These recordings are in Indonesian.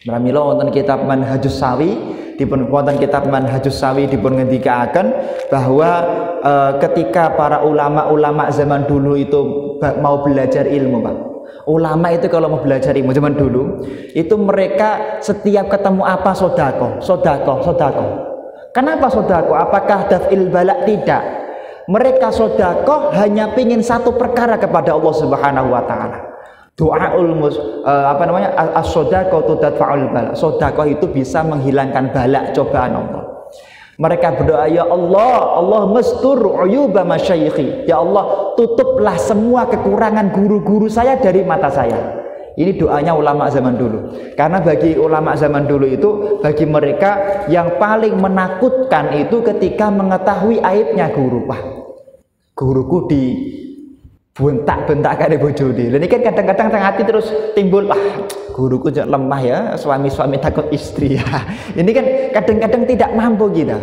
Pramila wonten kitab Manhajus Sawi dipun ngendikaken bahwa ketika para ulama zaman dulu itu mau belajar ilmu, Pak. Ulama itu kalau mau belajar ilmu zaman dulu itu mereka setiap ketemu apa sodako. Kenapa sodako? Apakah daf'il balak? Tidak. Mereka sodako hanya pingin satu perkara kepada Allah Subhanahu Wa Taala. Doaul as-sodako tudadfa'ul balak. Sodako itu bisa menghilangkan balak, cobaan Allah. Mereka berdoa, ya Allah mestur uyuba masyayikhi. Ya Allah, tutuplah semua kekurangan guru-guru saya dari mata saya. Ini doanya ulama zaman dulu. Karena bagi ulama zaman dulu itu, bagi mereka yang paling menakutkan itu ketika mengetahui aibnya guru. Wah, guruku di bentak-bentak kare bojone. Lha ini kan kadang-kadang teng hati terus timbul, guruku jangan lemah ya, suami-suami takut istri ya. Ini kan kadang-kadang tidak mampu kita.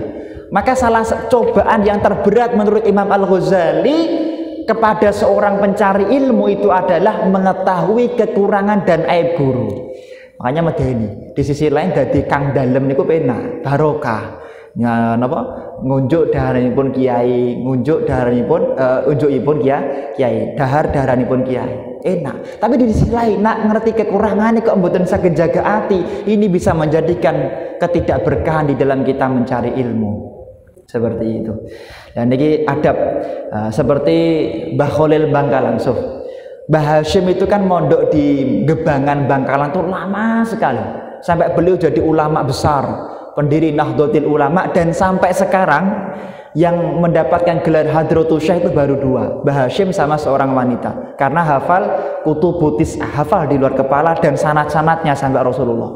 Maka salah cobaan yang terberat menurut Imam Al-Ghazali kepada seorang pencari ilmu itu adalah mengetahui kekurangan dan aib guru. Makanya medeni. Di sisi lain dadi kang dalem niku penak, barokah. Ya napa? Ngunjuk daharanipun kiai, ngunjuk daharanipun unjukipun kiai, daharanipun kiai. Enak. Tapi di sisi lain nak ngerti kekurangannya kok mboten saged jaga ati, ini bisa menjadikan ketidakberkahan di dalam kita mencari ilmu. Seperti itu. Dan ini adab seperti Mbah Khalil Bangkalan. Mbah Hashim itu kan mondok di Gebangan Bangkalan tuh lama sekali. Sampai beliau jadi ulama besar, pendiri Nahdlatul Ulama, dan sampai sekarang yang mendapatkan gelar Hadratus Syekh itu baru dua, Mbah Hashim sama seorang wanita, karena hafal kutubutis, hafal di luar kepala dan sanad-sanadnya sampai Rasulullah.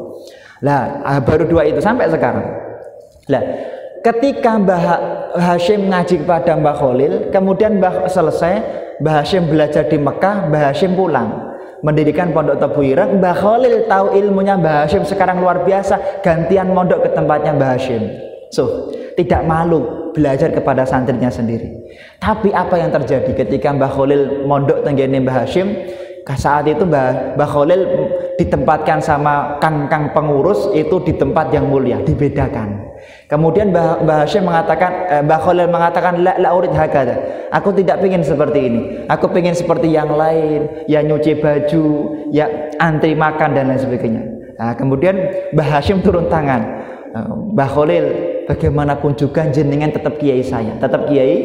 Lah baru dua itu sampai sekarang. Lah ketika Mbah Hashim ngaji kepada Mbah Khalil, kemudian selesai Mbah Hashim belajar di Mekah, Mbah Hashim pulang mendirikan pondok Tebu Ireng. Mbah Khalil tahu ilmunya Mbah Hashim sekarang luar biasa, gantian mondok ke tempatnya Mbah Hashim. Tidak malu belajar kepada santrinya sendiri. Tapi apa yang terjadi ketika Mbah Khalil mondok tenggene Mbah Hashim? Saat itu Mbah Khalil ditempatkan sama kang pengurus itu di tempat yang mulia, dibedakan. Kemudian Mbah Hashim mengatakan, Mbah Khalil mengatakan, la urid hakada. Aku tidak ingin seperti ini. Aku ingin seperti yang lain, ya nyuci baju, ya antri makan dan lain sebagainya. Nah, kemudian Mbah Hashim turun tangan. Mbah Khalil, bagaimanapun juga jenengan tetap kiai saya, tetap kiai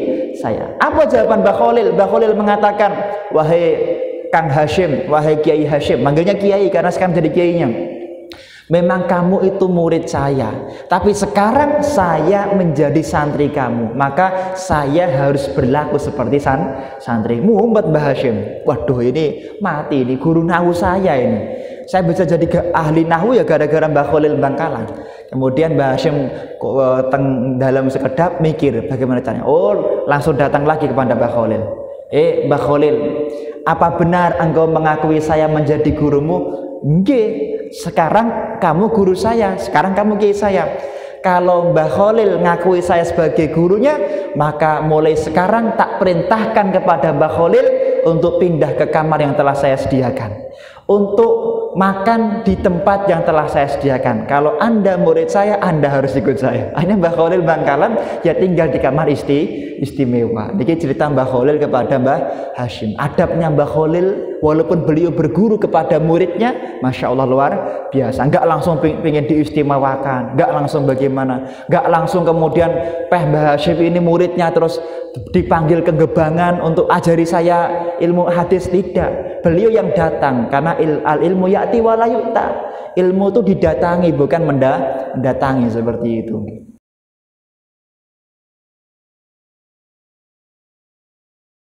saya. Apa jawaban Mbah Khalil? Mbah Khalil mengatakan, wahai Kang Hashim, wahai Kiai Hashim, manggilnya Kiai karena sekarang jadi kiainya. Memang kamu itu murid saya, tapi sekarang saya menjadi santri kamu, maka saya harus berlaku seperti santri. Muhammad Mbah Hashim. Waduh, ini mati ini guru nahu saya ini. Saya bisa jadi ahli nahu ya gara-gara Mbah Khalil Bangkalan. Kemudian Mbah Hashim dalam sekedap mikir bagaimana caranya. Oh, langsung datang lagi kepada Mbah Khalil. Mbah Khalil, apa benar engkau mengakui saya menjadi gurumu? Nggih, sekarang kamu guru saya, sekarang kamu kiai saya. Kalau Mbah Khalil ngakui saya sebagai gurunya, maka mulai sekarang tak perintahkan kepada Mbah Khalil untuk pindah ke kamar yang telah saya sediakan, untuk makan di tempat yang telah saya sediakan. Kalau Anda murid saya, Anda harus ikut saya. Akhirnya Mbah Khalil Bangkalan ya tinggal di kamar istimewa. Ini cerita Mbah Khalil kepada Mbah Hashim. Adabnya Mbah Khalil, walaupun beliau berguru kepada muridnya, Masya Allah luar biasa. Enggak langsung pengen diistimewakan, enggak langsung bagaimana, enggak langsung kemudian Mbah Hashim ini muridnya terus dipanggil ke Gebangan untuk ajari saya ilmu hadis. Tidak, beliau yang datang, karena al ilmu ya'ti wa la yu'ta. Ilmu itu didatangi, bukan mendatangi, seperti itu.